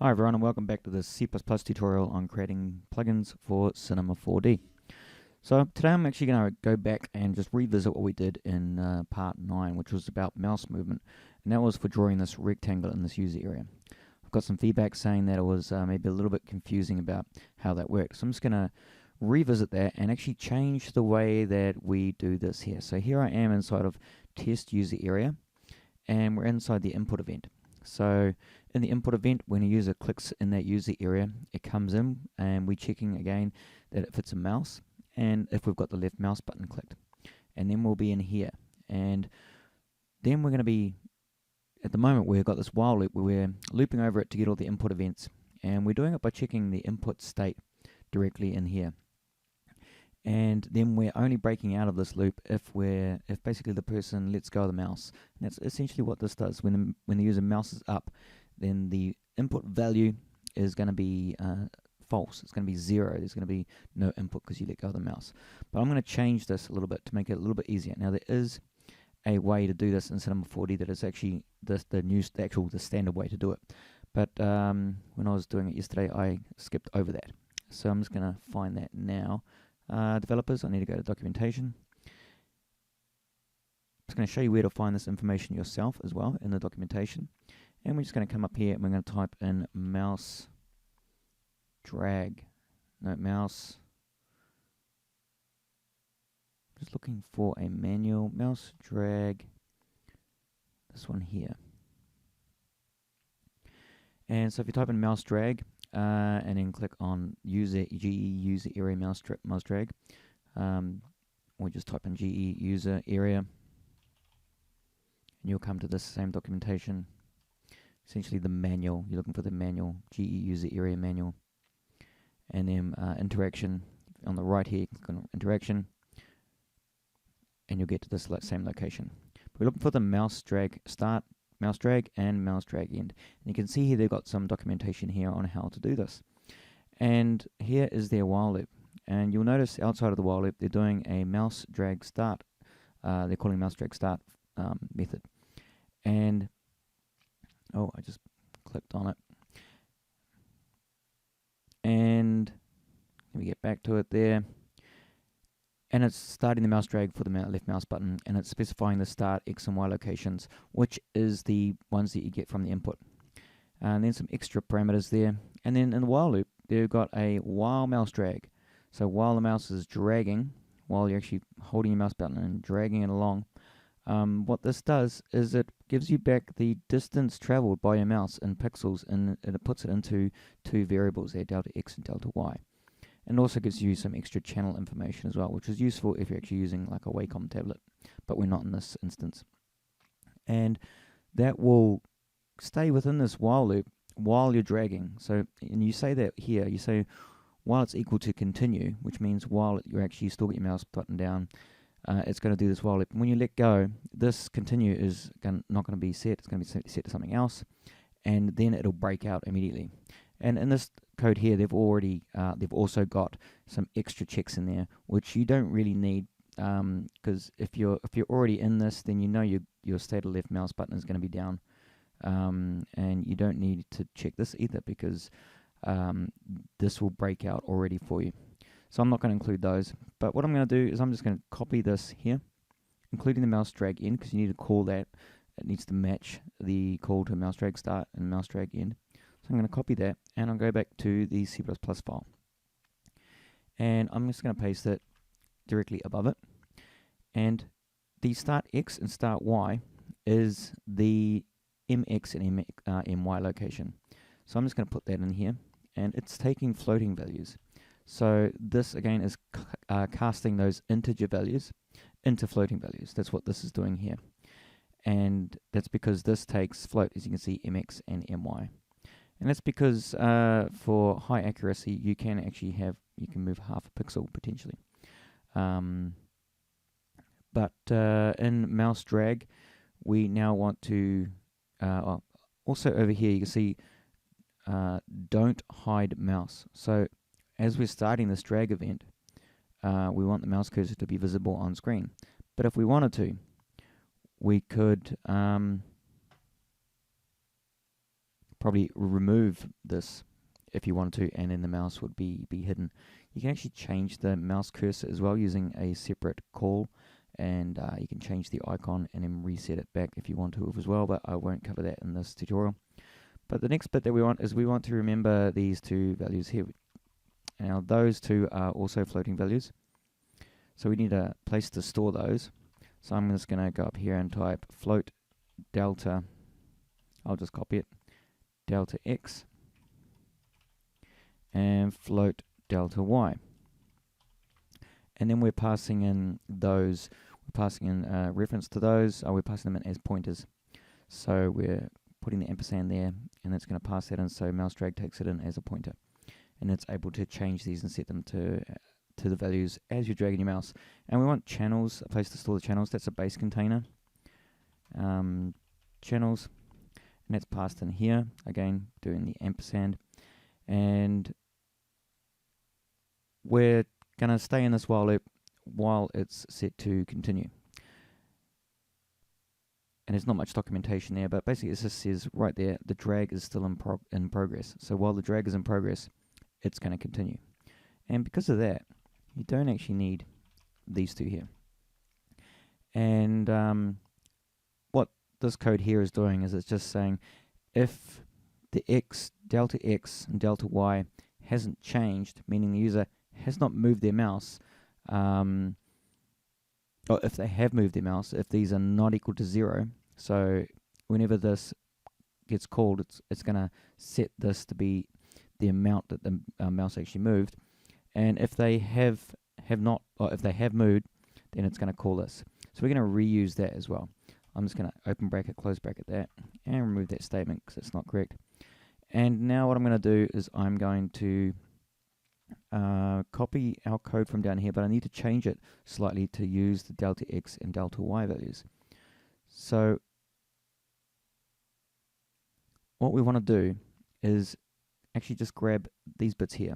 Hi everyone and welcome back to this C++ tutorial on creating plugins for Cinema 4D. So today I'm actually going to go back and just revisit what we did in part 9, which was about mouse movement, and that was for drawing this rectangle in this user area. I've got some feedback saying that it was maybe a little bit confusing about how that worked, so I'm just going to revisit that and actually change the way that we do this here. So here I am inside of test user area, and we're inside the input event. So in the input event, when a user clicks in that user area, it comes in and we're checking again that it fits a mouse and if we've got the left mouse button clicked. And then we'll be in here. And then we're going to be, at the moment we've got this while loop where we're looping over it to get all the input events. And we're doing it by checking the input state directly in here. And then we're only breaking out of this loop if basically the person lets go of the mouse. And that's essentially what this does. When the user mouses up, then the input value is going to be false. It's going to be 0. There's going to be no input because you let go of the mouse. But I'm going to change this a little bit to make it a little bit easier. Now there is a way to do this in Cinema 4D that is actually the standard way to do it. But when I was doing it yesterday, I skipped over that. So I'm just going to find that now. Developers, I need to go to documentation. I'm just going to show you where to find this information yourself as well in the documentation. And we're just going to come up here and we're going to type in mouse drag. No, mouse. Just looking for a manual. Mouse drag. This one here. And so if you type in mouse drag, and then click on GE user area mouse drag, or just type in GE user area, and you'll come to this same documentation. Essentially the manual. You're looking for the manual, GE user area manual, and then interaction on the right here. Click on interaction, and you'll get to this same location. We're looking for the MouseDragStart, MouseDrag and MouseDragEnd. And you can see here they've got some documentation here on how to do this. And here is their while loop. And you'll notice outside of the while loop they're doing a MouseDragStart. They're calling MouseDragStart method. And oh, I just clicked on it. And let me get back to it there. And it's starting the mouse drag for the left mouse button, and it's specifying the start X and Y locations, which is the ones that you get from the input. And then some extra parameters there. And then in the while loop, they've got a while mouse drag. So while the mouse is dragging, while you're actually holding your mouse button and dragging it along, what this does is it gives you back the distance traveled by your mouse in pixels, and it puts it into two variables there, delta X and delta Y. And also gives you some extra channel information as well, which is useful if you're actually using like a Wacom tablet, but we're not in this instance. And that will stay within this while loop while you're dragging. So, and you say that here, you say while it's equal to continue, which means while you're actually still got your mouse button down, it's going to do this while loop. And when you let go, this continue is not going to be set, it's going to be set to something else, and then it'll break out immediately. And in this code here, they've also got some extra checks in there, which you don't really need, because if you're already in this, then you know your state of left mouse button is going to be down, and you don't need to check this either because this will break out already for you. So I'm not going to include those, but what I'm going to do is I'm just going to copy this here, including the mouse drag end, because you need to call that. It needs to match the call to MouseDragStart and MouseDragEnd. So I'm going to copy that, and I'll go back to the C++ file. And I'm just going to paste it directly above it. And the start X and start Y is the MX and MY location. So I'm just going to put that in here, and it's taking floating values. So this again is casting those integer values into floating values. That's what this is doing here. And that's because this takes float, as you can see, MX and MY. And that's because for high accuracy, you can actually move half a pixel potentially. But in mouse drag, we now want to, also over here, you can see don't hide mouse. So as we're starting this drag event, we want the mouse cursor to be visible on screen. But if we wanted to, we could probably remove this if you want to, and then the mouse would be hidden. You can actually change the mouse cursor as well using a separate call, and you can change the icon and then reset it back if you want to as well, but I won't cover that in this tutorial. But the next bit that we want is we want to remember these two values here. Now those two are also floating values, so we need a place to store those. So I'm just going to go up here and type float delta, I'll just copy it, delta x, and float delta y. And then we're passing in those, we're passing in reference to those, we're passing them in as pointers. So we're putting the ampersand there, and it's going to pass that in, so MouseDrag takes it in as a pointer. And it's able to change these and set them to the values as you're dragging your mouse. And we want channels, a place to store the channels. That's a base container. Channels, and that's passed in here, again doing the ampersand. And we're going to stay in this while loop while it's set to continue. And there's not much documentation there, but basically it just says right there, the drag is still in progress. So while the drag is in progress, it's going to continue. And because of that, you don't actually need these two here. And what this code here is doing is it's just saying if the delta x and delta y hasn't changed, meaning the user has not moved their mouse, or if they have moved their mouse, if these are not equal to 0, so whenever this gets called, it's going to set this to be the amount that the mouse actually moved. And if they have not, or if they have moved, then it's going to call this. So we're going to reuse that as well. I'm just going to open bracket, close bracket that, and remove that statement because it's not correct. And now what I'm going to do is I'm going to copy our code from down here, but I need to change it slightly to use the delta x and delta y values. So what we want to do is actually just grab these bits here.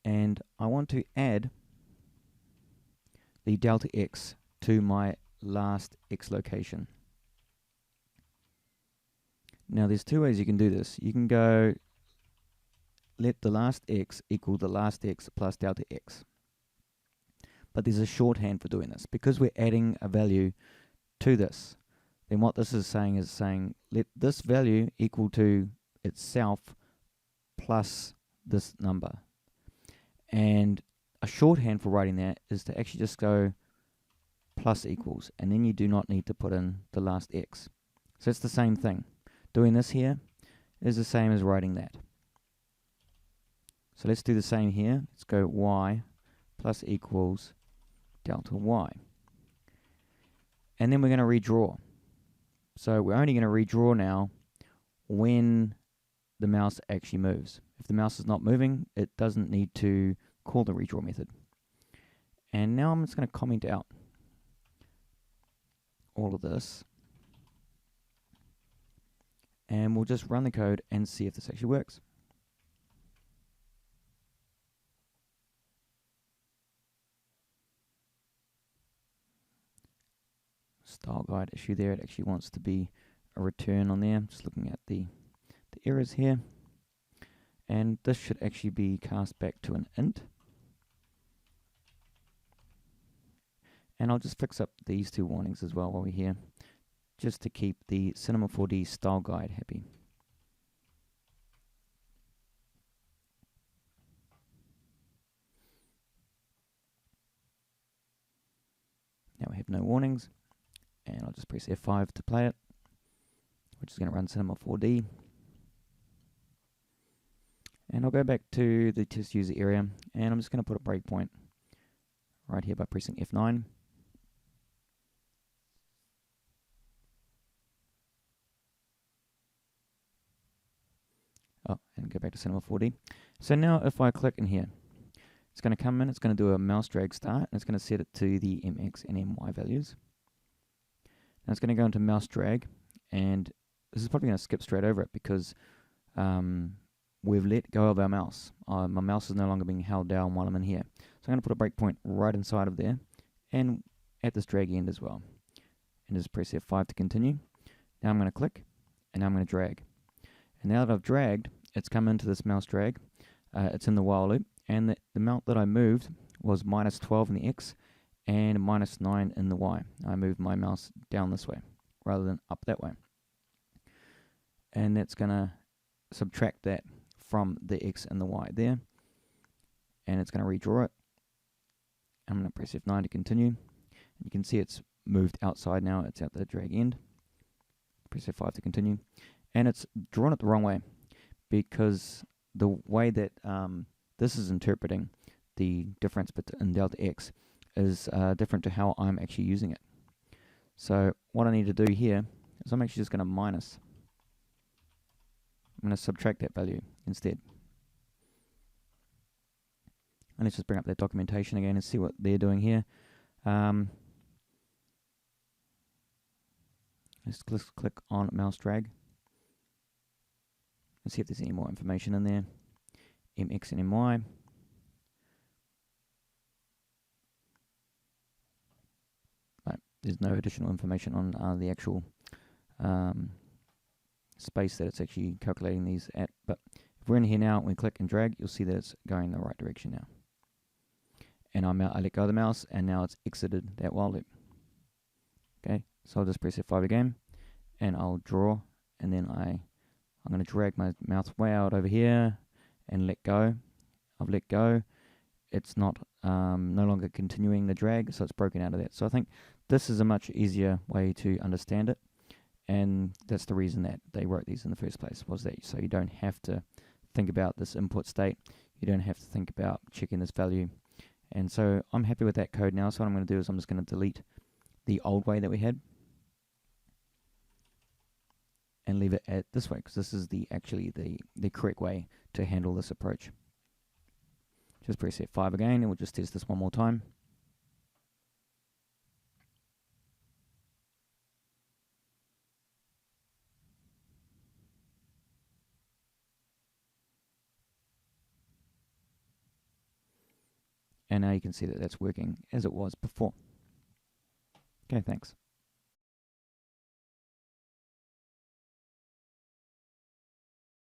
And I want to add the delta x to my last x location. Now there's two ways you can do this. You can go let the last x equal the last x plus delta x. But there's a shorthand for doing this. Because we're adding a value to this, then what this is saying let this value equal to itself plus this number. And a shorthand for writing that is to actually just go plus equals, and then you do not need to put in the last x. So it's the same thing. Doing this here is the same as writing that. So let's do the same here. Let's go y plus equals delta y. And then we're going to redraw. So we're only going to redraw now when the mouse actually moves. If the mouse is not moving, it doesn't need to call the redraw method. And now I'm just going to comment out all of this. And we'll just run the code and see if this actually works. Style guide issue there. It actually wants to be a return on there. Just looking at the errors here. And this should actually be cast back to an int. And I'll just fix up these two warnings as well while we're here, just to keep the Cinema 4D style guide happy. Now we have no warnings, and I'll just press F5 to play it, which is going to run Cinema 4D. And I'll go back to the test user area, and I'm just going to put a breakpoint right here by pressing F9. Oh, and go back to Cinema 4D. So now if I click in here, it's going to come in, it's going to do a MouseDragStart, and it's going to set it to the MX and MY values. Now it's going to go into MouseDrag, and this is probably going to skip straight over it because we've let go of our mouse. My mouse is no longer being held down while I'm in here. So I'm going to put a breakpoint right inside of there, and at this drag end as well. And just press F5 to continue. Now I'm going to click, and now I'm going to drag. And now that I've dragged, it's come into this mouse drag. It's in the while loop, and the amount that I moved was -12 in the X and -9 in the Y. I moved my mouse down this way rather than up that way. And that's going to subtract that from the X and the Y there. And it's going to redraw it. I'm going to press F9 to continue. You can see it's moved outside now. It's at the drag end. Press F5 to continue. And it's drawn it the wrong way, because the way that this is interpreting the difference in delta X is different to how I'm actually using it. So what I need to do here is I'm actually just going to minus. I'm going to subtract that value instead. And let's just bring up that documentation again and see what they're doing here. Let's click on MouseDrag and see if there's any more information in there. MX and MY. Right, there's no additional information on the actual space that it's actually calculating these at. But if we're in here now and we click and drag, you'll see that it's going in the right direction now. And I let go of the mouse, and now it's exited that while loop. Okay, so I'll just press F5 again, and I'll draw, and then I'm going to drag my mouse way out over here and let go. I've let go. It's not no longer continuing the drag, so it's broken out of that. So I think this is a much easier way to understand it, and that's the reason that they wrote these in the first place, was that so you don't have to think about this input state. You don't have to think about checking this value. And so I'm happy with that code now. So what I'm going to do is I'm just going to delete the old way that we had and leave it at this way, because this is actually the correct way to handle this approach. Just press F5 again, and we'll just test this one more time. And now you can see that that's working as it was before. Okay, thanks.